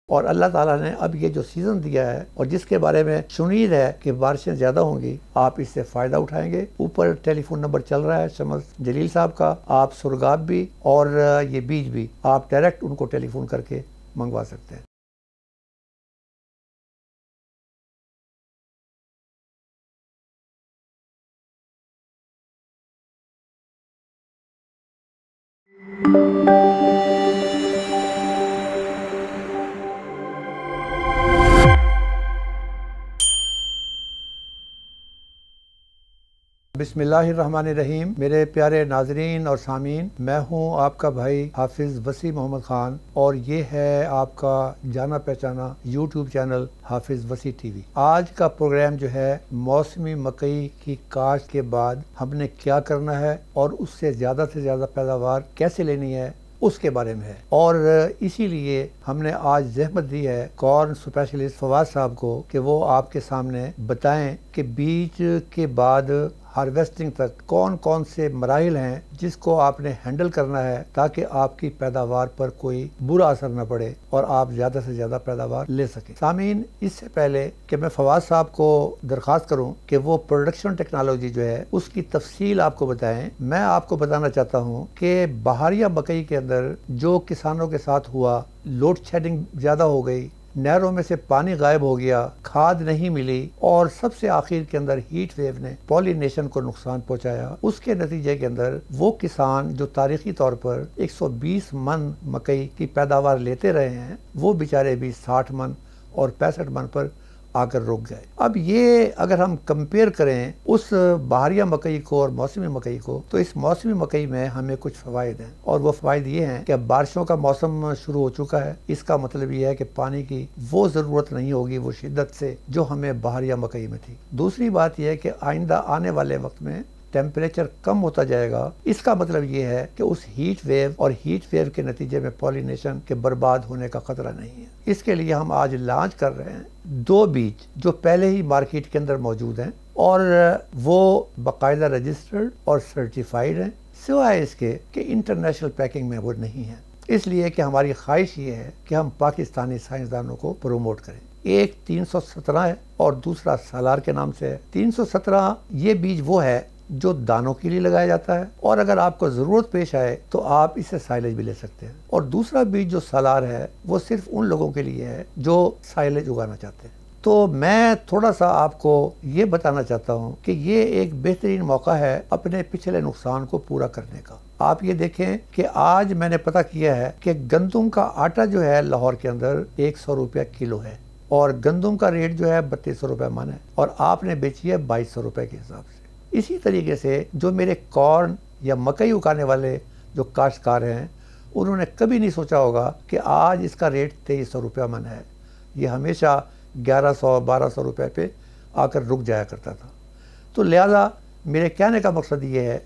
और अल्लाह ताला ने अब ये जो सीज़न दिया है और जिसके बारे में उम्मीद है कि बारिशें ज़्यादा होंगी, आप इससे फ़ायदा उठाएंगे। ऊपर टेलीफोन नंबर चल रहा है शमस जलील साहब का, आप सुरगाब भी और ये बीज भी आप डायरेक्ट उनको टेलीफोन करके मंगवा सकते हैं। बिस्मिल्लाहिर्रहमानिर्रहीम। मेरे प्यारे नाजरीन और सामीन, मैं हूं आपका भाई हाफिज़ वसी मोहम्मद ख़ान और ये है आपका जाना पहचाना यूट्यूब चैनल हाफिज़ वसी टीवी। आज का प्रोग्राम जो है मौसमी मकई की काश्त के बाद हमने क्या करना है और उससे ज़्यादा से ज़्यादा पैदावार कैसे लेनी है उसके बारे में है। और इसीलिए हमने आज जहमत दी है कॉर्न स्पेशलिस्ट फवाद साहब को कि वो आपके सामने बताएं कि बीज के बाद हार्वेस्टिंग तक कौन कौन से मराइल हैं जिसको आपने हैंडल करना है ताकि आपकी पैदावार पर कोई बुरा असर न पड़े और आप ज़्यादा से ज़्यादा पैदावार ले सकें। सामीन, इससे पहले कि मैं फवाद साहब को दरख्वास्त करूं कि वो प्रोडक्शन टेक्नोलॉजी जो है उसकी तफसील आपको बताएं, मैं आपको बताना चाहता हूं कि बहारिया मकई के अंदर जो किसानों के साथ हुआ, लोड शेडिंग ज़्यादा हो गई, नहरों में से पानी गायब हो गया, खाद नहीं मिली और सबसे आखिर के अंदर हीट वेव ने पॉलिनेशन को नुकसान पहुंचाया। उसके नतीजे के अंदर वो किसान जो तारीखी तौर पर 120 मन मकई की पैदावार लेते रहे हैं, वो बेचारे भी 60 मन और 65 मन पर आकर रुक गए। अब ये अगर हम कंपेयर करें उस बहारिया मकई को और मौसमी मकई को, तो इस मौसमी मकई में हमें कुछ फ़वाइद हैं और वो फ़वाइद ये हैं कि बारिशों का मौसम शुरू हो चुका है। इसका मतलब ये है कि पानी की वो ज़रूरत नहीं होगी वो शिद्दत से जो हमें बहारिया मकई में थी। दूसरी बात यह है कि आइंदा आने वाले वक्त में टेम्परेचर कम होता जाएगा। इसका मतलब ये है कि उस हीट वेव और हीट वेव के नतीजे में पॉलिनेशन के बर्बाद होने का खतरा नहीं है। इसके लिए हम आज लॉन्च कर रहे हैं 2 बीज जो पहले ही मार्केट के अंदर मौजूद हैं और वो बाकायदा रजिस्टर्ड और सर्टिफाइड हैं, सिवाय इसके कि इंटरनेशनल पैकिंग में वो नहीं है। इसलिए कि हमारी ख्वाहिश ये है कि हम पाकिस्तानी साइंसदानों को प्रोमोट करें। एक 317 है और दूसरा सालार के नाम से है। 317 ये बीज वो है जो दानों के लिए लगाया जाता है और अगर आपको ज़रूरत पेश आए तो आप इससे साइलेज भी ले सकते हैं। और दूसरा बीज जो सालार है वो सिर्फ उन लोगों के लिए है जो साइलेज उगाना चाहते हैं। तो मैं थोड़ा सा आपको ये बताना चाहता हूँ कि ये एक बेहतरीन मौका है अपने पिछले नुकसान को पूरा करने का। आप ये देखें कि आज मैंने पता किया है कि गंदम का आटा जो है लाहौर के अंदर 100 रुपया किलो है और गंदम का रेट जो है 3200 रुपये मन है और आपने बेची है 2200 रुपये के हिसाब से। इसी तरीके से जो मेरे कॉर्न या मकई उगाने वाले जो काश्तकार हैं, उन्होंने कभी नहीं सोचा होगा कि आज इसका रेट 2300 रुपया मन है। ये हमेशा 1100-1200 रुपये पे आकर रुक जाया करता था। तो लिहाजा मेरे कहने का मकसद ये है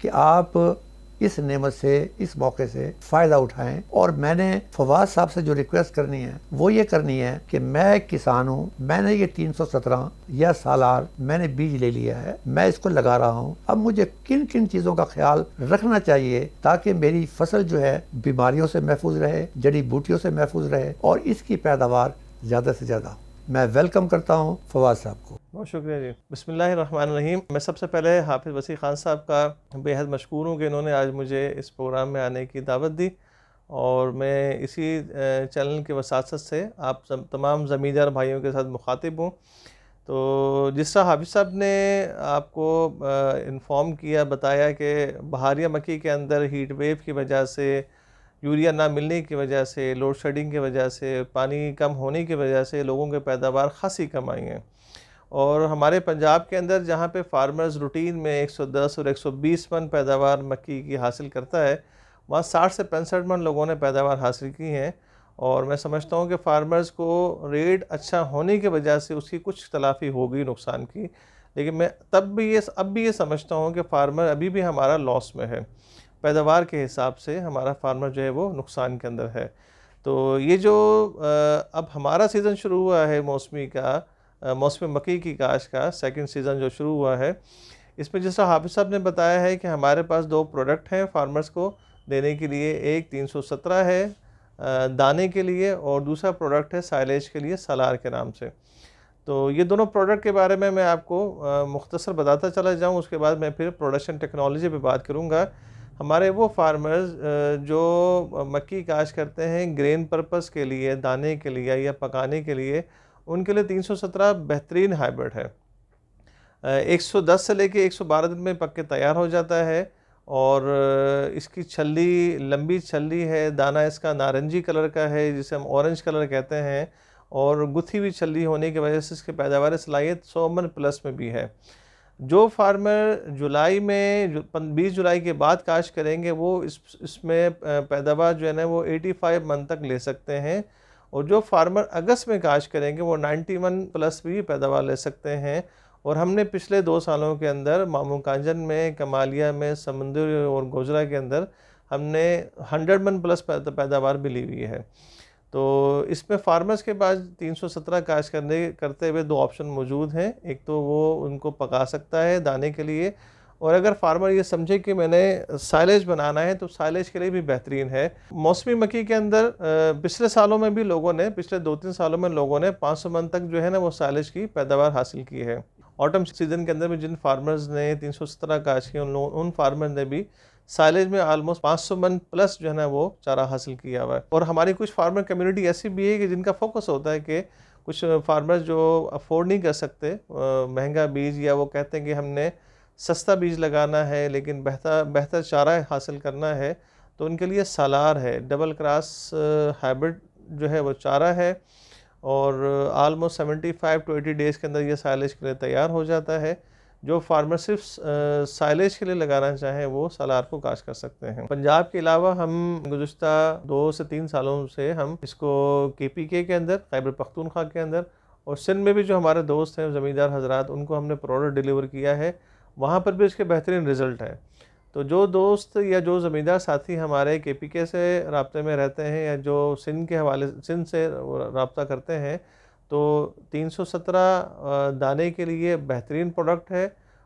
कि आप इस नेमत से, इस मौके से फ़ायदा उठाएं। और मैंने फवाद साहब से जो रिक्वेस्ट करनी है वो ये करनी है कि मैं किसान हूँ, मैंने ये 317 या सालार मैंने बीज ले लिया है, मैं इसको लगा रहा हूँ। अब मुझे किन किन चीज़ों का ख्याल रखना चाहिए ताकि मेरी फसल जो है बीमारियों से महफूज रहे, जड़ी बूटियों से महफूज रहे और इसकी पैदावार ज़्यादा से ज़्यादा। मैं वेलकम करता हूँ फवाद साहब को। बहुत शुक्रिया जी। बिस्मिल्लाहिर्रहमानिर्रहीम। मैं सबसे पहले हाफिज़ वसी ख़ान साहब का बेहद मशकूर हूँ कि इन्होंने आज मुझे इस प्रोग्राम में आने की दावत दी और मैं इसी चैनल के वसासत से आप तमाम ज़मींदार भाइयों के साथ मुखातिब हूँ। तो जिस तरह हाफिज़ साहब ने आपको इन्फॉर्म किया, बताया कि बहारिया मक्की के अंदर हीट वेव की वजह से, यूरिया ना मिलने की वजह से, लोड शेडिंग की वजह से, पानी कम होने की वजह से लोगों के पैदावार खासी कम आई हैं। और हमारे पंजाब के अंदर जहाँ पे फार्मर्स रूटीन में 110 और 120 मन पैदावार मक्की की हासिल करता है, वहाँ 60 से 65 मन लोगों ने पैदावार हासिल की हैं। और मैं समझता हूँ कि फार्मर्स को रेट अच्छा होने की वजह से उसकी कुछ तलाफ़ी होगी नुकसान की, लेकिन मैं अब भी ये समझता हूँ कि फार्मर अभी भी हमारा लॉस में है। पैदावार के हिसाब से हमारा फार्मर जो है वो नुकसान के अंदर है। तो ये जो अब हमारा सीज़न शुरू हुआ है मौसमी का, मौसमी मकई की काश्त का सेकंड सीज़न जो शुरू हुआ है, इसमें जिस तरह हाफिज़ साहब ने बताया है कि हमारे पास 2 प्रोडक्ट हैं फार्मर्स को देने के लिए। एक 317 है दाने के लिए, और दूसरा प्रोडक्ट है साइलेज के लिए सलार के नाम से। तो ये दोनों प्रोडक्ट के बारे में मैं आपको मुख्तसर बताता चला जाऊँ, उसके बाद मैं फिर प्रोडक्शन टेक्नोलॉजी पे बात करूँगा। हमारे वो फार्मर्स जो मक्की काश्त करते हैं ग्रेन पर्पस के लिए, दाने के लिए या पकाने के लिए, उनके लिए 317 बेहतरीन हाइब्रिड है। 110 से लेके 112 दिन में पक के तैयार हो जाता है, और इसकी छल्ली लंबी छल्ली है, दाना इसका नारंगी कलर का है जिसे हम ऑरेंज कलर कहते हैं, और गुथी हुई छल्ली होने की वजह से इसकी पैदावार सलाहियत 100 मन प्लस में भी है। जो फार्मर जुलाई में 20 जुलाई के बाद काश्त करेंगे वो इसमें पैदावार जो है ना वो 85 मन तक ले सकते हैं, और जो फार्मर अगस्त में काश्त करेंगे वो 91 प्लस भी पैदावार ले सकते हैं। और हमने पिछले 2 सालों के अंदर मामू कांजन में, कमालिया में, समुंदर और गोजरा के अंदर हमने 100 मन प्लस पैदावार भी ली हुई है। तो इसमें फार्मर्स के पास 317 काश्त करते हुए 2 ऑप्शन मौजूद हैं। एक तो वो उनको पका सकता है दाने के लिए, और अगर फार्मर ये समझे कि मैंने साइलेज बनाना है तो साइलेज के लिए भी बेहतरीन है। मौसमी मक्की के अंदर पिछले सालों में भी लोगों ने, पिछले 2-3 सालों में लोगों ने 500 मन तक जो है ना वो साइलेज की पैदावार हासिल की है। ऑटम सीजन के अंदर भी जिन फार्मर्स ने 317 काश्त की उन फार्मर ने भी साइलेज में ऑलमोस्ट 500 मन प्लस जो है ना वो चारा हासिल किया हुआ है। और हमारी कुछ फार्मर कम्युनिटी ऐसी भी है कि जिनका फोकस होता है कि कुछ फार्मर्स जो अफोर्ड नहीं कर सकते महंगा बीज, या वो कहते हैं कि हमने सस्ता बीज लगाना है लेकिन बेहतर चारा हासिल करना है, तो उनके लिए सालार है, डबल क्रॉस हाइब्रिड जो है वो चारा है, और आलमोस्ट 75 to 80 डेज़ के अंदर ये साइलेज के लिए तैयार हो जाता है। जो फार्मर सिर्फ साइलेज के लिए लगाना चाहें वो सालार को काश्त कर सकते हैं। पंजाब के अलावा हम गुज़िश्ता 2 से 3 सालों से हम इसको KPK के अंदर, खैबर पख्तूनख्वा के अंदर, और सिंध में भी जो हमारे दोस्त हैं ज़मींदार हजरात, उनको हमने प्रोडक्ट डिलीवर किया है, वहाँ पर भी इसके बेहतरीन रिज़ल्ट है। तो जो दोस्त या जो ज़मींदार साथी हमारे KPK से रब्ते में रहते हैं या जो सिंध के हवाले सिंध से रब्ता करते हैं, तो 317 दाने के लिए बेहतरीन प्रोडक्ट है।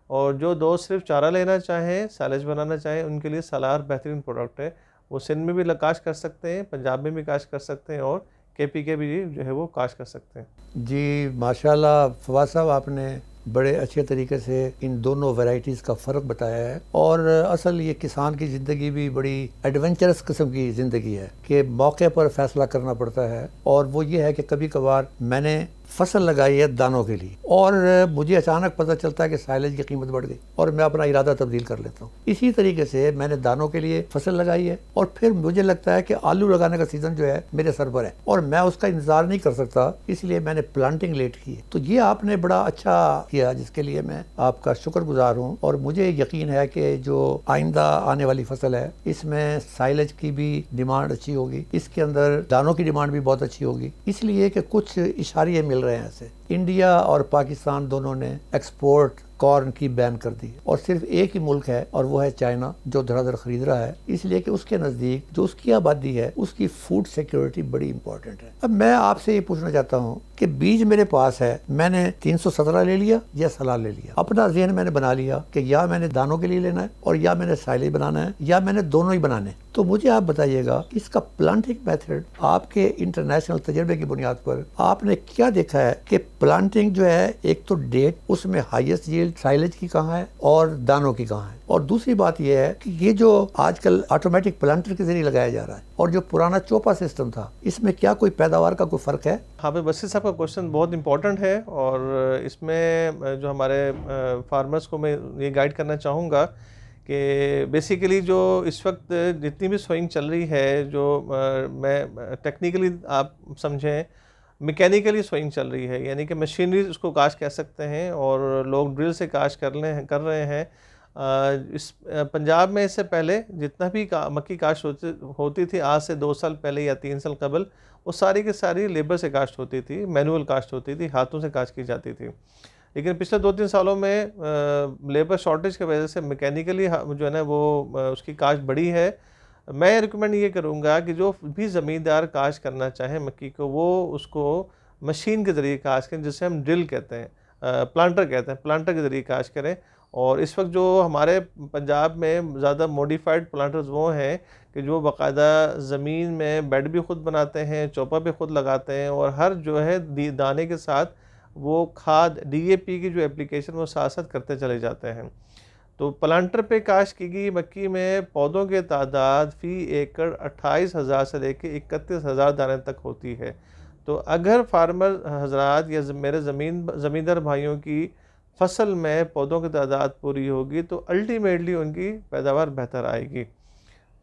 और जो दोस्त सिर्फ चारा लेना चाहें, साइलेज बनाना चाहें, उनके लिए सालार बेहतरीन प्रोडक्ट है। वो सिंध में भी काश्त कर सकते हैं, पंजाब में भी काश्त कर सकते हैं, और KPK भी जो है वो काश्त कर सकते हैं। जी माशाल्लाह फवाद साहब, आपने बड़े अच्छे तरीके से इन दोनों वैरायटीज़ का फ़र्क बताया है। और असल ये किसान की ज़िंदगी भी बड़ी एडवेंचरस किस्म की ज़िंदगी है कि मौके पर फैसला करना पड़ता है। और वो ये है कि कभी कभार मैंने फसल लगाई है दानों के लिए, और मुझे अचानक पता चलता है कि साइलेज की कीमत बढ़ गई, और मैं अपना इरादा तब्दील कर लेता हूँ। इसी तरीके से मैंने दानों के लिए फसल लगाई है, और फिर मुझे लगता है कि आलू लगाने का सीज़न जो है मेरे सर पर है, और मैं उसका इंतज़ार नहीं कर सकता, इसलिए मैंने प्लांटिंग लेट की है। तो ये आपने बड़ा अच्छा किया, जिसके लिए मैं आपका शुक्रगुजार हूँ। और मुझे यकीन है कि जो आइंदा आने वाली फसल है इसमें साइलेज की भी डिमांड अच्छी होगी, इसके अंदर दानों की डिमांड भी बहुत अच्छी होगी, इसलिए कि कुछ इशारे मिल रहे हैं ऐसे। इंडिया और पाकिस्तान दोनों ने एक्सपोर्ट कॉर्न की बैन कर दी, और सिर्फ एक ही मुल्क है और वो है चाइना, जो धड़ाधड़ खरीद रहा है, इसलिए कि उसके नज़दीक जो उसकी आबादी है उसकी फूड सिक्योरिटी बड़ी इंपॉर्टेंट है। अब मैं आपसे ये पूछना चाहता हूँ कि बीज मेरे पास है, मैंने 317 ले लिया या सलार ले लिया, अपना ज़हन मैंने बना लिया कि या मैंने दानों के लिए लेना है और या मैंने साइलेज बनाना है या मैंने दोनों ही बनाने। तो मुझे आप बताइएगा इसका प्लांटिंग मेथड आपके इंटरनेशनल तजर्बे की बुनियाद पर आपने क्या देखा है कि प्लांटिंग जो है, एक तो डेट उसमें हाईएस्ट यील्ड साइलेज की कहाँ है और दानों की कहाँ है, और दूसरी बात यह है कि ये जो आजकल ऑटोमेटिक प्लांटर के जरिए लगाया जा रहा है और जो पुराना चोपा सिस्टम था, इसमें क्या कोई पैदावार का कोई फ़र्क है? हाफिज़ वसी साहब का क्वेश्चन बहुत इंपॉर्टेंट है, और इसमें जो हमारे फार्मर्स को मैं ये गाइड करना चाहूँगा कि बेसिकली जो इस वक्त जितनी भी सोइंग चल रही है, जो मैं टेक्निकली आप समझें मैकेनिकली सोइंग चल रही है, यानी कि मशीनरी उसको काश्त कह सकते हैं, और लोग ड्रिल से काश्त कर रहे हैं। इस पंजाब में इससे पहले जितना भी मक्की काश्त होती थी, आज से 2 साल पहले या 3 साल कबल, वो सारी की सारी लेबर से काश्त होती थी, मैनुअल काश्त होती थी, हाथों से काश्त की जाती थी। लेकिन पिछले 2-3 सालों में लेबर शॉर्टेज की वजह से मैकेनिकली जो है ना वो उसकी काश्त बढ़ी है। मैं रिकमेंड ये करूँगा कि जो भी ज़मींदार काश्त करना चाहे मक्की को, वो उसको मशीन के ज़रिए काश्त करें, जिसे हम ड्रिल कहते हैं, प्लांटर कहते हैं, प्लांटर के ज़रिए काश्त करें। और इस वक्त जो हमारे पंजाब में ज़्यादा मॉडिफाइड प्लांटर्स वो हैं कि जो बाकायदा ज़मीन में बेड भी ख़ुद बनाते हैं, चौपा भी ख़ुद लगाते हैं, और हर जो है दाने के साथ वो खाद DAP की जो एप्लीकेशन वो साथ साथ करते चले जाते हैं। तो प्लांटर पे काश्त की गई मक्की में पौधों की तादाद फ़ी एकड़ 28,000 से लेकर 31,000 दाने तक होती है। तो अगर फार्मर हजरात या मेरे ज़मींदार भाइयों की फसल में पौधों की तादाद पूरी होगी तो अल्टीमेटली उनकी पैदावार बेहतर आएगी।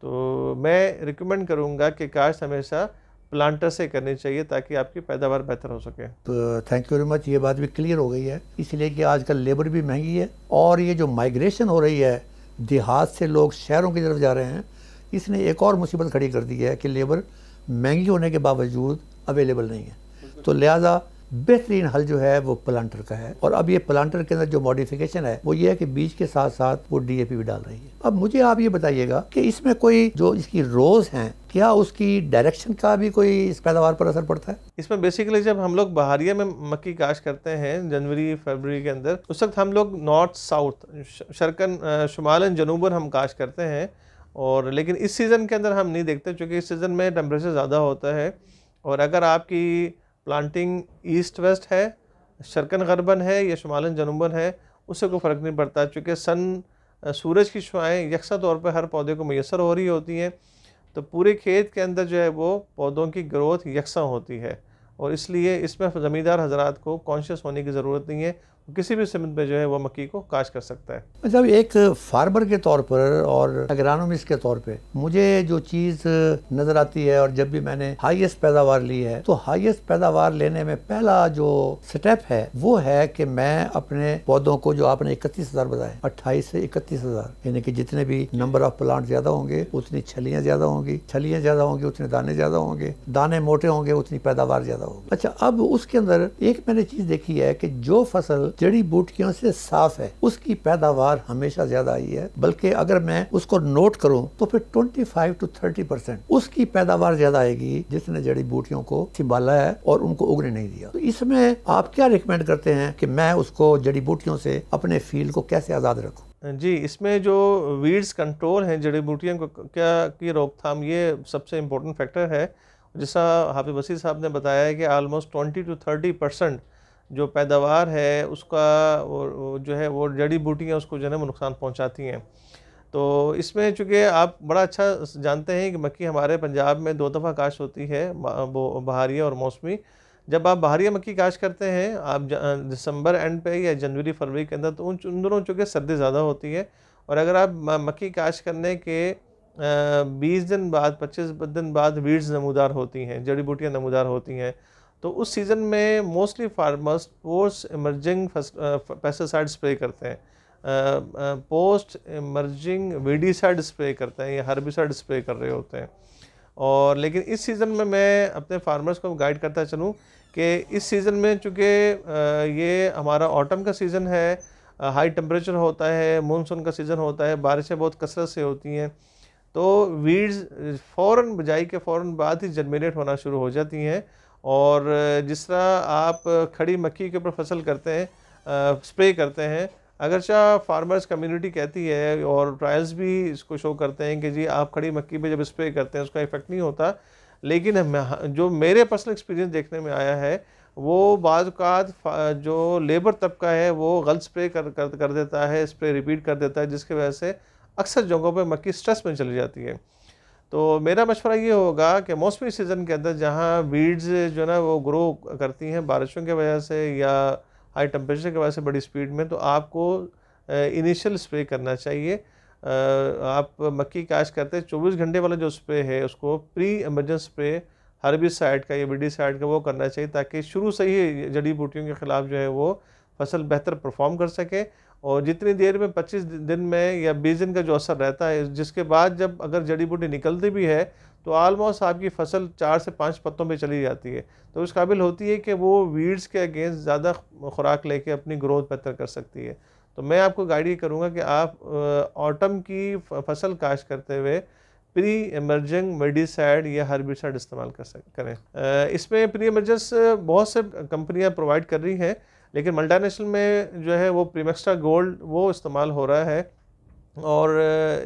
तो मैं रिकमेंड करूँगा कि काश्त हमेशा प्लांटर से करनी चाहिए ताकि आपकी पैदावार बेहतर हो सके। तो थैंक यू वेरी मच, ये बात भी क्लियर हो गई है, इसलिए कि आजकल लेबर भी महंगी है और ये जो माइग्रेशन हो रही है, देहात से लोग शहरों की तरफ जा रहे हैं, इसने एक और मुसीबत खड़ी कर दी है कि लेबर महंगी होने के बावजूद अवेलेबल नहीं है। तो लिहाजा बेहतरीन हल जो है वो प्लांटर का है। और अब ये प्लांटर के अंदर जो मॉडिफिकेशन है वो ये है कि बीज के साथ साथ वो DAP भी डाल रही है। अब मुझे आप ये बताइएगा कि इसमें कोई जो इसकी रोज हैं, क्या उसकी डायरेक्शन का भी कोई इस पैदावार पर असर पड़ता है? इसमें बेसिकली जब हम लोग बहारिया में मक्की काश्त करते हैं जनवरी फरवरी के अंदर, उस वक्त हम लोग नॉर्थ साउथ शर्कन शुमालन जनूबन हम काश्त करते हैं। और लेकिन इस सीज़न के अंदर हम नहीं देखते क्योंकि इस सीज़न में टेम्परेचर ज़्यादा होता है। और अगर आपकी प्लांटिंग ईस्ट वेस्ट है, शर्कन गरबन है या शुमालन जनूबन है, उससे कोई फ़र्क नहीं पड़ता क्योंकि सूरज की शुआएँ यकसा तौर पर हर पौधे को मैसर हो रही होती हैं। तो पूरे खेत के अंदर जो है वो पौधों की ग्रोथ यकसा होती है, और इसलिए इसमें ज़मींदार हजरात को कॉन्शियस होने की ज़रूरत नहीं है, किसी भी सिमत में जो है वो मक्की को काश्त कर सकता है। अच्छा, एक फार्मर के तौर पर और एग्रोनॉमिस्ट के तौर पे मुझे जो चीज़ नज़र आती है, और जब भी मैंने हाईएस्ट पैदावार ली है तो हाईएस्ट पैदावार लेने में पहला जो स्टेप है वो है कि मैं अपने पौधों को, जो आपने 31,000 बताए, 28 से 31,000, यानी कि जितने भी नंबर ऑफ प्लांट ज़्यादा होंगे उतनी छलियाँ ज़्यादा होंगी, छलियाँ ज़्यादा होंगी उतने दाने ज़्यादा होंगे, दाने मोटे होंगे उतनी पैदावार ज़्यादा होगी। अच्छा, अब उसके अंदर एक मैंने चीज़ देखी है कि जो फसल जड़ी बूटियों से साफ है उसकी पैदावार हमेशा ज्यादा आई है, बल्कि अगर मैं उसको नोट करूं तो फिर 25 to 30% उसकी पैदावार ज्यादा आएगी जिसने जड़ी बूटियों को संभाला है और उनको उगने नहीं दिया। तो इसमें आप क्या रिकमेंड करते हैं कि मैं उसको जड़ी बूटियों से अपने फील्ड को कैसे आज़ाद रखूं? जी, इसमें जो वीड्स कंट्रोल हैं, जड़ी बूटियों को क्या की रोकथाम, ये सबसे इम्पोर्टेंट फैक्टर है। जैसा हाफिज़ वसी साहब ने बताया है कि ऑलमोस्ट 20 to 30% जो पैदावार है उसका वो जो है वो जड़ी बूटियाँ उसको जो है वो नुकसान पहुंचाती हैं। तो इसमें चूँकि आप बड़ा अच्छा जानते हैं कि मक्की हमारे पंजाब में 2 दफ़ा काश्त होती है, वो बहारिया और मौसमी। जब आप बहारिया मक्की काश्त करते हैं आप दिसंबर एंड पे या जनवरी फरवरी के अंदर, तो उन दोनों चूँकि सर्दी ज़्यादा होती है। और अगर आप मक्की काश्त करने के 20 दिन बाद 25 दिन बाद वीड्स नमूदार होती हैं, जड़ी बूटियाँ नमूदार होती हैं, तो उस सीज़न में mostly farmers post emerging pesticide spray करते हैं, पोस्ट इमर्जिंग वीडीसाइड स्प्रे करते हैं या हर्बिसाइड स्प्रे कर रहे होते हैं। और लेकिन इस सीज़न में मैं अपने फार्मर्स को गाइड करता चलूँ कि इस सीज़न में चूँकि ये हमारा ऑटम का सीज़न है, हाई टेम्परेचर होता है, मानसून का सीज़न होता है, बारिशें बहुत कसरत से होती हैं, तो वीड्स फ़ौरन बिजाई के फ़ौरन बाद ही जर्मिनेट होना शुरू हो जाती हैं। और जिस तरह आप खड़ी मक्की के ऊपर फसल करते हैं, स्प्रे करते हैं, अगरचा फार्मर्स कम्युनिटी कहती है और ट्रायल्स भी इसको शो करते हैं कि जी आप खड़ी मक्की पे जब स्प्रे करते हैं उसका इफ़ेक्ट नहीं होता, लेकिन जो मेरे पर्सनल एक्सपीरियंस देखने में आया है वो बाज़ औक़ात जो लेबर तबका है वो गलत स्प्रे कर देता है, स्प्रे रिपीट कर देता है, जिसकी वजह से अक्सर जगहों पर मक्की स्ट्रेस में चली जाती है। तो मेरा मशवरा ये होगा कि मौसमी सीज़न के अंदर जहाँ वीड्स जो है ना वो ग्रो करती हैं बारिशों की वजह से या हाई टेम्परेचर की वजह से बड़ी स्पीड में, तो आपको इनिशियल स्प्रे करना चाहिए। आप मक्की काश्त करते 24 घंटे वाला जो स्प्रे है उसको प्री इमरजेंस स्प्रे हर्बिसाइड का या वीडीसाइड का वो करना चाहिए, ताकि शुरू से ही जड़ी बूटियों के ख़िलाफ़ जो है वो फसल बेहतर परफॉर्म कर सके। और जितनी देर में 25 दिन में या 20 दिन का जो असर रहता है, जिसके बाद जब अगर जड़ी बूटी निकलती भी है तो आलमोस्ट आपकी फसल 4 से 5 पत्तों पे चली जाती है, तो इस काबिल होती है कि वो वीड्स के अगेंस्ट ज़्यादा खुराक लेके अपनी ग्रोथ बेहतर कर सकती है। तो मैं आपको गाइड ये करूँगा कि आप ऑटम की फसल काश्त करते हुए प्री इमर्जिंग वीडीसाइड या हर्बिसाइड इस्तेमाल करें। इसमें प्री इमर्जेंस बहुत से कंपनियां प्रोवाइड कर रही हैं, लेकिन मल्टीनेशनल में जो है वो प्रीमेक्स्ट्रा गोल्ड वो इस्तेमाल हो रहा है। और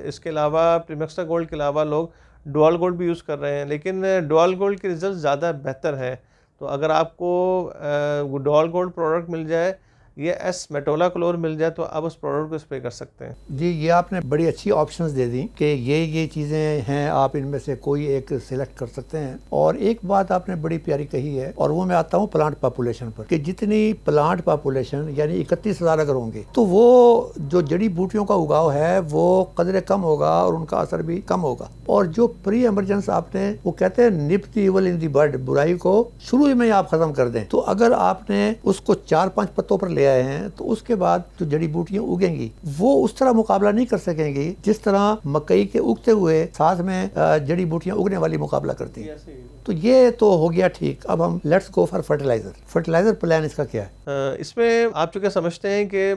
इसके अलावा प्रीमेक्स्ट्रा गोल्ड के अलावा लोग डुअल गोल्ड भी यूज़ कर रहे हैं, लेकिन डुअल गोल्ड के रिज़ल्ट ज़्यादा बेहतर हैं। तो अगर आपको डुअल गोल्ड प्रोडक्ट मिल जाए या एस मेटोलाक्लोर मिल जाए तो आप उस प्रोडक्ट को स्प्रे कर सकते हैं। जी, ये आपने बड़ी अच्छी ऑप्शंस दे दी कि ये चीज़ें हैं, आप इनमें से कोई एक सिलेक्ट कर सकते हैं। और एक बात आपने बड़ी प्यारी कही है, और वो मैं आता हूँ प्लांट पॉपुलेशन पर, कि जितनी प्लांट पॉपुलेशन यानी 31,000 अगर होंगे तो वो जो जड़ी बूटियों का उगाव है वो कदरे कम होगा और उनका असर भी कम होगा। और जो प्री एमरजेंस आपने वो कहते हैं nip the evil in the bud, बुराई को शुरू में आप खत्म कर दें, तो अगर आपने उसको 4-5 पत्तों पर ले आए हैं तो उसके बाद जो जड़ी बूटियां उगेंगी वो उस तरह मुकाबला नहीं कर सकेंगी जिस तरह मकई के उगते हुए साथ में जड़ी बूटियां उगने वाली मुकाबला करती हैं। तो ये तो हो गया ठीक। अब हम let's go for fertiliser plan इसका क्या है? इसमें आप चूँकि समझते हैं कि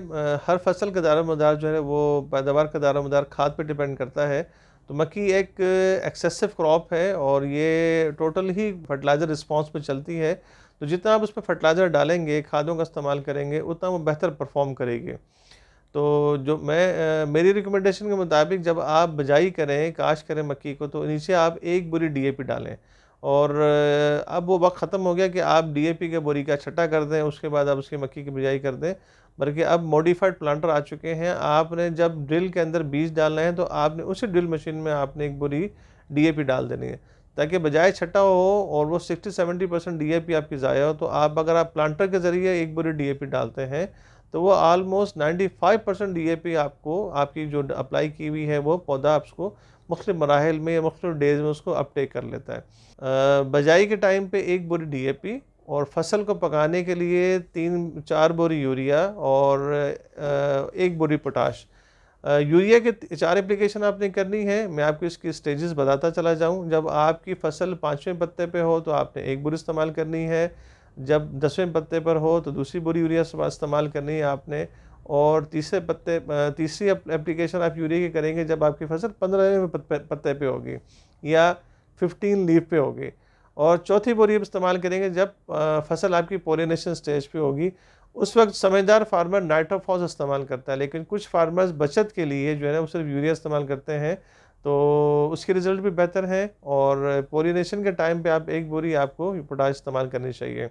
हर फसल का दारोमदार जो है वो पैदावार का दारोमदार खाद पे डिपेंड करता है। तो मक्की एक एक्सेसिव क्रॉप है और ये टोटल ही फर्टिलाइज़र रिस्पॉन्स पे चलती है। तो जितना आप उस पर फर्टिलाइज़र डालेंगे, खादों का इस्तेमाल करेंगे, उतना वो बेहतर परफॉर्म करेगी। तो जो मेरी रिकमेंडेशन के मुताबिक जब आप बिजाई करें, काश करें मक्की को, तो नीचे आप 1 बोरी DAP डालें। और अब वो वक्त ख़त्म हो गया कि आप DAP के बोरी का छटा कर दें, उसके बाद आप उसकी मक्की की बिजाई कर दें, बल्कि अब मॉडिफाइड प्लांटर आ चुके हैं। आपने जब ड्रिल के अंदर बीज डालना है तो आपने उसी ड्रिल मशीन में आपने 1 बोरी DAP डाल देनी है, ताकि बजाय छटा हो और वो 60-70% DAP आपकी ज़ाया हो। तो अगर आप प्लांटर के ज़रिए 1 बोरी DAP डालते हैं तो वो आलमोस्ट 95% DAP आपको आपकी जो अप्लाई की हुई है वो पौधा उसको मुख्तलिफ मराहिल में या मुख्तलिफ डेज में उसको अपटेक कर लेता है। बजाई के टाइम पे 1 बोरी DAP और फसल को पकाने के लिए 3-4 बोरी यूरिया और 1 बोरी पोटाश। यूरिया के 4 एप्लीकेशन आपने करनी है। मैं आपको इसकी स्टेजेस बताता चला जाऊं। जब आपकी फसल 5वें पत्ते पे हो तो आपने 1 बोरी इस्तेमाल करनी है। जब 10वें पत्ते पर हो तो दूसरी बोरी यूरिया इस्तेमाल करनी है आपने। और तीसरी एप्लीकेशन आप यूरिया की करेंगे जब आपकी फसल 15वें पत्ते पे होगी या 15 लीफ पे होगी। और चौथी बोरी आप इस्तेमाल करेंगे जब फसल आपकी पोलिनेशन स्टेज पे होगी। उस वक्त समझदार फार्मर नाइट्रोफॉस इस्तेमाल करता है, लेकिन कुछ फार्मर्स बचत के लिए जो है ना वो सिर्फ यूरिया इस्तेमाल करते हैं, तो उसके रिज़ल्ट भी बेहतर हैं। और पोलिनेशन के टाइम पे आप 1 बोरी आपको पोटाश इस्तेमाल करनी चाहिए।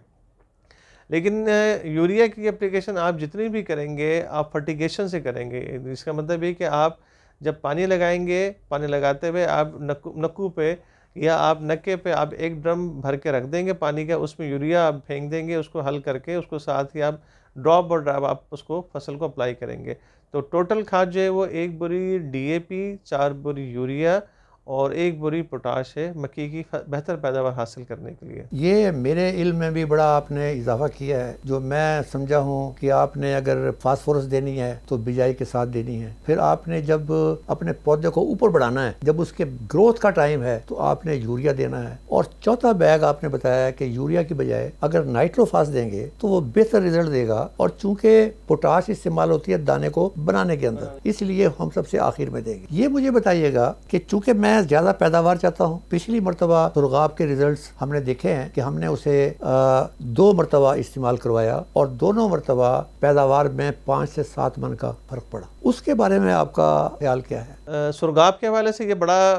लेकिन यूरिया की एप्लीकेशन आप जितनी भी करेंगे आप फर्टिगेशन से करेंगे। इसका मतलब ये कि आप जब पानी लगाएंगे, पानी लगाते हुए आप नक्कू पे या आप नक्के पे आप 1 ड्रम भर के रख देंगे पानी का, उसमें यूरिया आप फेंक देंगे, उसको हल करके उसको साथ ही आप ड्रॉप और ड्रॉप आप उसको फसल को अप्लाई करेंगे। तो टोटल खाद जो है वो 1 बोरी DAP, 4 बोरी यूरिया और 1 बोरी पोटाश है मक्की की बेहतर पैदावार हासिल करने के लिए। ये मेरे इल्म में भी बड़ा आपने इजाफा किया है। जो मैं समझा हूँ कि आपने अगर फास्फोरस देनी है तो बिजाई के साथ देनी है, फिर आपने जब अपने पौधे को ऊपर बढ़ाना है, जब उसके ग्रोथ का टाइम है तो आपने यूरिया देना है। और चौथा बैग आपने बताया कि यूरिया की बजाय अगर नाइट्रोफास देंगे तो वो बेहतर रिजल्ट देगा। और चूंकि पोटाश इस्तेमाल होती है दाने को बनाने के अंदर, इसलिए हम सबसे आखिर में देंगे। ये मुझे बताइएगा कि चूंकि मैं ज्यादा पैदावार चाहता हूँ, पिछली मरतबा सुरगाब के रिजल्ट्स हमने देखे हैं कि हमने उसे 2 मरतबा इस्तेमाल करवाया और दोनों मरतबा पैदावार में 5 से 7 मन का फर्क पड़ा। उसके बारे में आपका ख्याल क्या है? सुरगाब के हवाले से ये बड़ा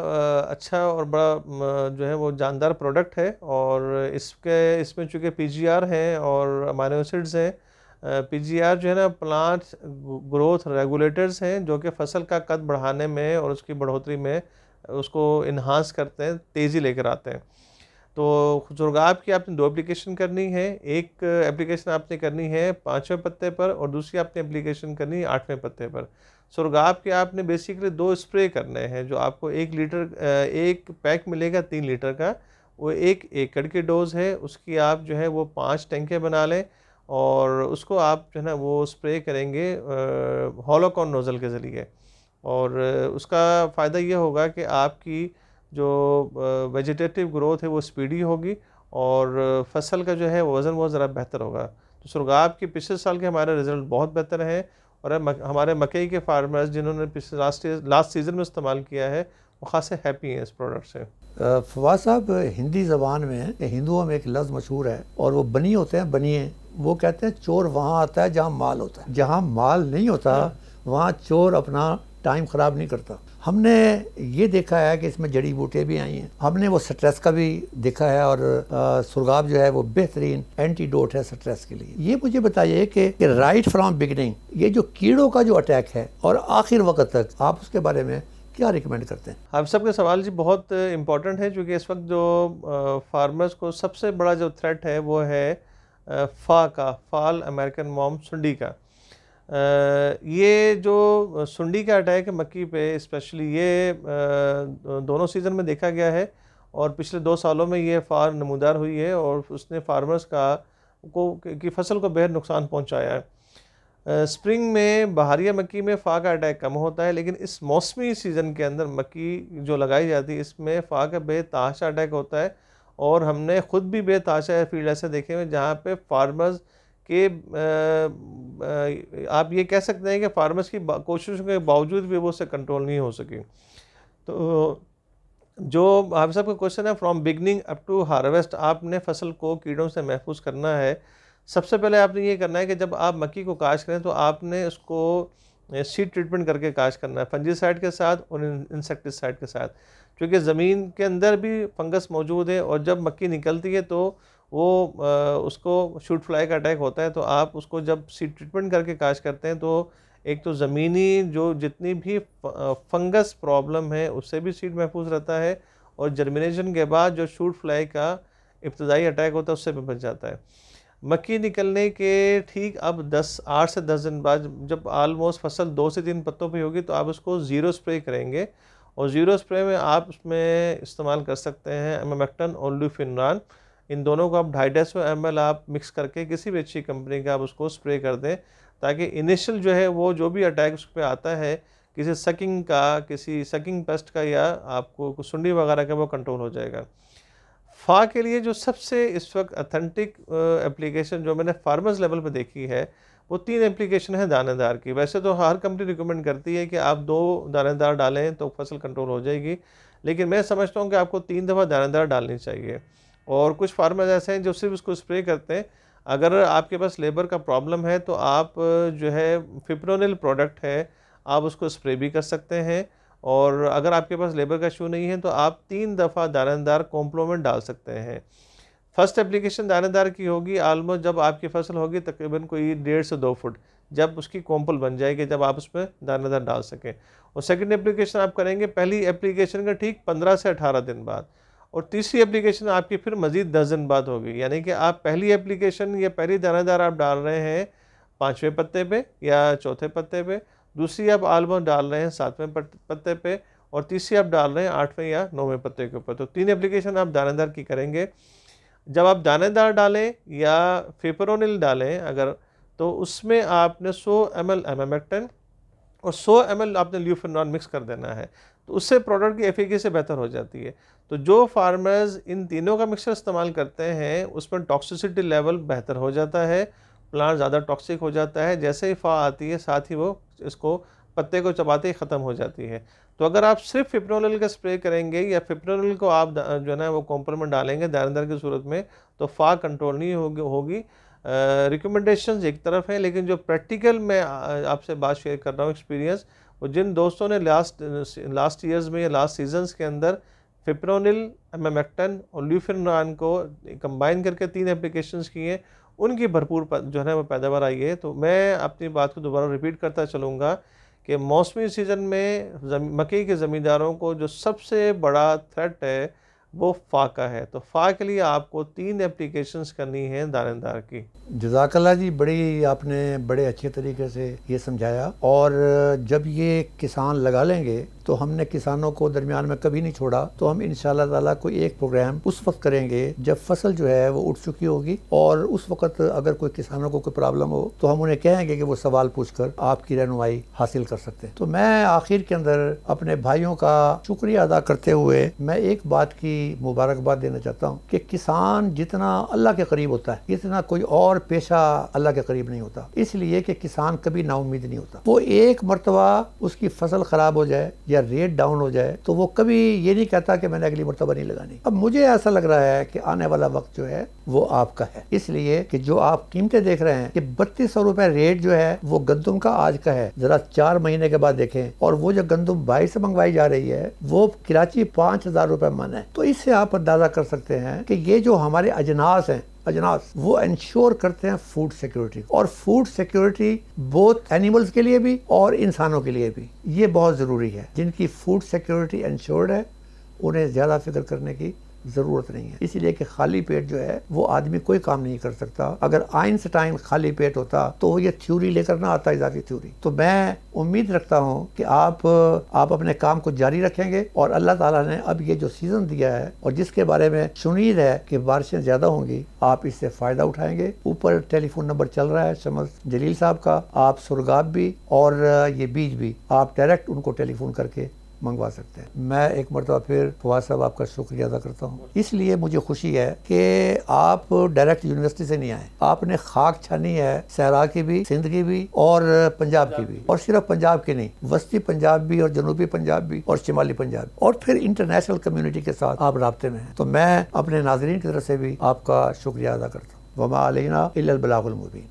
अच्छा और बड़ा जो है वो जानदार प्रोडक्ट है। और इसमें चूँकि PGR हैं और अमाइनो एसिड्स हैं। PGR जो है ना प्लांट ग्रोथ रेगुलेटर्स हैं, जो कि फसल का कद बढ़ाने में और उसकी बढ़ोतरी में उसको इन्हांस करते हैं, तेज़ी लेकर आते हैं। तो सुरगाब की आपने 2 एप्लीकेशन करनी है। एक एप्लीकेशन आपने करनी है 5वें पत्ते पर और दूसरी आपने एप्लीकेशन करनी है 8वें पत्ते पर। सुरगाब के आपने बेसिकली 2 स्प्रे करने हैं, जो आपको 1 लीटर एक पैक मिलेगा 3 लीटर का, वो 1 एकड़ की डोज है। उसकी आप जो है वो 5 टैंके बना लें और उसको आप जो है ना वो स्प्रे करेंगे हॉलोकॉन नोज़ल के ज़रिए। और उसका फ़ायदा ये होगा कि आपकी जो वेजिटेटिव ग्रोथ है वो स्पीडी होगी और फसल का जो है वज़न वो ज़रा बेहतर होगा। तो सुरगाब की पिछले साल के हमारे रिज़ल्ट बहुत बेहतर हैं और हमारे मकई के फार्मर्स जिन्होंने पिछले लास्ट सीज़न में इस्तेमाल किया है वो खासे हैप्पी हैं इस प्रोडक्ट से। फवाद साहब, हिंदी ज़बान में हिंदुओं में एक लफ्ज़ मशहूर है और वो बनी होते हैं बनिए, वो कहते हैं चोर वहाँ आता है जहाँ माल होता है, जहाँ माल नहीं होता वहाँ चोर अपना टाइम ख़राब नहीं करता। हमने ये देखा है कि इसमें जड़ी बूटियाँ भी आई हैं, हमने वो स्ट्रेस का भी देखा है, और सुरगाब जो है वो बेहतरीन एंटीडोट है स्ट्रेस के लिए। ये मुझे बताइए कि राइट फ्रॉम बिगिनिंग ये जो कीड़ों का जो अटैक है और आखिर वक्त तक, आप उसके बारे में क्या रिकमेंड करते हैं? आप सबके सवाल जी बहुत इम्पोर्टेंट है, क्योंकि इस वक्त जो फार्मर्स को सबसे बड़ा जो थ्रेट है वो है फाल अमेरिकन मॉम सुंडी का। ये जो सुंडी का अटैक है मक्की पे स्पेशली, ये दोनों सीज़न में देखा गया है और पिछले 2 सालों में ये फार नमूदार हुई है और उसने फार्मर्स की फसल को बेहद नुकसान पहुंचाया है। स्प्रिंग में बहारिया मक्की में फा का अटैक कम होता है, लेकिन इस मौसमी सीज़न के अंदर मक्की जो लगाई जाती है इसमें फा का बेतहाशा अटैक होता है। और हमने ख़ुद भी बेतहाशा फील्ड ऐसे देखे हुए जहाँ पे फार्मर्स के आप ये कह सकते हैं कि फार्मर्स की कोशिशों के बावजूद भी वो उससे कंट्रोल नहीं हो सकी। तो जो आप सबका क्वेश्चन है, from beginning up to harvest आपने फसल को कीड़ों से महफूज करना है। सबसे पहले आपने ये करना है कि जब आप मक्की को काश्त करें तो आपने उसको सीड ट्रीटमेंट करके काश्त करना है, फंजीसाइड के साथ और इंसेक्टिसाइड के साथ, क्योंकि ज़मीन के अंदर भी फंगस मौजूद है और जब मक्की निकलती है तो वो उसको शूट फ्लाई का अटैक होता है। तो आप उसको जब सीड ट्रीटमेंट करके काश्त करते हैं तो एक तो ज़मीनी जो जितनी भी फंगस प्रॉब्लम है उससे भी सीड महफूज रहता है, और जर्मिनेशन के बाद जो शूट फ्लाई का इब्तदाई अटैक होता है उससे भी बच जाता है। मक्की निकलने के ठीक अब 8 से 10 दिन बाद जब आलमोस्ट फसल 2 से 3 पत्तों पे होगी तो आप उसको ज़ीरो स्प्रे करेंगे, और ज़ीरो स्प्रे में आप उसमें इस्तेमाल कर सकते हैं एमामेक्टिन और ल्यूफिनरान। इन दोनों को आप 250 ml आप मिक्स करके किसी भी अच्छी कंपनी का आप उसको स्प्रे कर दें, ताकि इनिशियल जो है वो जो भी अटैक उस पर आता है किसी सकिंग का, किसी सकिंग पेस्ट का या आपको सुंडी वगैरह का, वो कंट्रोल हो जाएगा। फा के लिए जो सबसे इस वक्त अथेंटिक एप्लीकेशन जो मैंने फार्मर्स लेवल पे देखी है वो 3 एप्लीकेशन है दानेदार की। वैसे तो हर कंपनी रिकमेंड करती है कि आप 2 दानेदार डालें तो फसल कंट्रोल हो जाएगी, लेकिन मैं समझता हूँ कि आपको 3 दफ़ा दानेदार डालनी चाहिए। और कुछ फार्मर्स ऐसे हैं जो सिर्फ उसको स्प्रे करते हैं। अगर आपके पास लेबर का प्रॉब्लम है तो आप जो है फिप्रोनिल प्रोडक्ट है आप उसको स्प्रे भी कर सकते हैं, और अगर आपके पास लेबर का इशू नहीं है तो आप 3 दफ़ा दानेदार कॉम्प्लोमेंट डाल सकते हैं। फर्स्ट एप्लीकेशन दानेदार की होगी आलमोस्ट जब आपकी फसल होगी तकरीबन कोई 1.5 से 2 फुट, जब उसकी कॉम्पल बन जाएगी, जब आप उसमें दानेदार डाल सकें। और सेकंड एप्लीकेशन आप करेंगे पहली एप्लीकेशन का ठीक 15 से 18 दिन बाद, और तीसरी एप्लीकेशन आपकी फिर मज़ीद 10 दिन बाद होगी। यानी कि आप पहली एप्लीकेशन या पहली दानेदार आप डाल रहे हैं 5वें पत्ते पे या चौथे पत्ते पे, दूसरी आप आलमोस्ट डाल रहे हैं 7वें पत्ते पे, और तीसरी आप डाल रहे हैं 8वें या 9वें पत्ते के ऊपर। तो 3 एप्लीकेशन आप दानेदार की करेंगे। जब आप दानेदार डालें या फिप्रोनिल डालें अगर, तो उसमें आपने 100 ml एमामेक्टिन और 100 ml आपने ल्यूफिनरान मिक्स कर देना है, तो उससे प्रोडक्ट की एफिकेसी बेहतर हो जाती है। तो जो फार्मर्स इन तीनों का मिक्सचर इस्तेमाल करते हैं उसमें टॉक्सिसिटी लेवल बेहतर हो जाता है, प्लांट ज़्यादा टॉक्सिक हो जाता है, जैसे ही फा आती है साथ ही वो इसको पत्ते को चबाते ही ख़त्म हो जाती है। तो अगर आप सिर्फ फिप्रोनिल का स्प्रे करेंगे या फिप्रोनिल को आप जो है ना वो कॉम्प्लीमेंट डालेंगे दानेदार की सूरत में, तो फा कंट्रोल नहीं होगी। रिकमेंडेशंस एक तरफ है, लेकिन जो प्रैक्टिकल मैं आपसे बात शेयर कर रहा हूँ एक्सपीरियंस, वो जिन दोस्तों ने लास्ट ईयर्स में या लास्ट सीजन्स के अंदर फिप्रोनिल, एमामेक्टिन और ल्यूफिनरान को कंबाइन करके 3 एप्लीकेशंस किए, उनकी भरपूर जो है वो पैदावार आई है। तो मैं अपनी बात को दोबारा रिपीट करता चलूँगा कि मौसमी सीज़न में मकई के ज़मींदारों को जो सबसे बड़ा थ्रेट है वो फा का है। तो फा के लिए आपको 3 एप्लीकेशंस करनी है दानेदार की। जज़ाकल्लाह जी, बड़ी आपने बड़े अच्छे तरीके से ये समझाया, और जब ये किसान लगा लेंगे तो हमने किसानों को दरमियान में कभी नहीं छोड़ा। तो हम इंशाअल्लाह ताला कोई एक प्रोग्राम उस वक्त करेंगे जब फसल जो है वो उठ चुकी होगी, और उस वक्त अगर कोई किसानों को कोई प्रॉब्लम हो तो हम उन्हें कहेंगे कि वो सवाल पूछकर आपकी रहनुमाई हासिल कर सकते हैं। तो मैं आखिर के अंदर अपने भाइयों का शुक्रिया अदा करते हुए मैं एक बात की मुबारकबाद देना चाहता हूँ कि किसान जितना अल्लाह के करीब होता है इतना कोई और पेशा अल्लाह के करीब नहीं होता, इसलिए कि किसान कभी नाउम्मीद नहीं होता। वो एक मरतबा उसकी फसल खराब हो जाए या रेट डाउन हो जाए तो वो कभी ये नहीं कहता कि मैंने अगली मरतबा नहीं लगानी। अब मुझे ऐसा लग रहा है कि आने वाला वक्त जो है वो आपका है, इसलिए कि जो आप कीमतें देख रहे हैं कि 3200 रुपए रेट जो है वो गंदुम का आज का है, जरा 4 महीने के बाद देखें, और वो जो गंदुम 22 से मंगवाई जा रही है वो कराची 5000 रुपए मन है। तो इससे आप अंदाजा कर सकते हैं कि ये जो हमारे अजनास हैं, वो इंश्योर करते हैं फूड सिक्योरिटी, और फूड सिक्योरिटी बोथ एनिमल्स के लिए भी और इंसानों के लिए भी ये बहुत ज़रूरी है। जिनकी फूड सिक्योरिटी इंश्योर्ड है उन्हें ज़्यादा फिक्र करने की ज़रूरत नहीं है, इसलिए कि खाली पेट जो है वो आदमी कोई काम नहीं कर सकता। अगर आइंस्टाइन खाली पेट होता तो वो ये थ्योरी लेकर ना आता, इजाफी थ्योरी। तो मैं उम्मीद रखता हूँ कि आप अपने काम को जारी रखेंगे, और अल्लाह ताला ने अब ये जो सीज़न दिया है और जिसके बारे में शुनीद है कि बारिशें ज़्यादा होंगी, आप इससे फ़ायदा उठाएंगे। ऊपर टेलीफोन नंबर चल रहा है शमस जलील साहब का, आप सुरगाब भी और ये बीज भी आप डायरेक्ट उनको टेलीफोन करके मंगवा सकते हैं। मैं एक मरतबा फिर फवाद साहब आपका शुक्रिया अदा करता हूँ, इसलिए मुझे खुशी है कि आप डायरेक्ट यूनिवर्सिटी से नहीं आए, आपने खाक छानी है सहरा की भी, सिंध की भी और पंजाब की भी, और सिर्फ पंजाब की नहीं, वस्ती पंजाब भी और जनूबी पंजाब भी और शिमाली पंजाब, और फिर इंटरनेशनल कम्युनिटी के साथ आप राब्ते में हैं। तो मैं अपने नाज़रीन की तरफ से भी आपका शुक्रिया अदा करता हूँ। वमा अलैना इल्लल बलागुल मुबीन।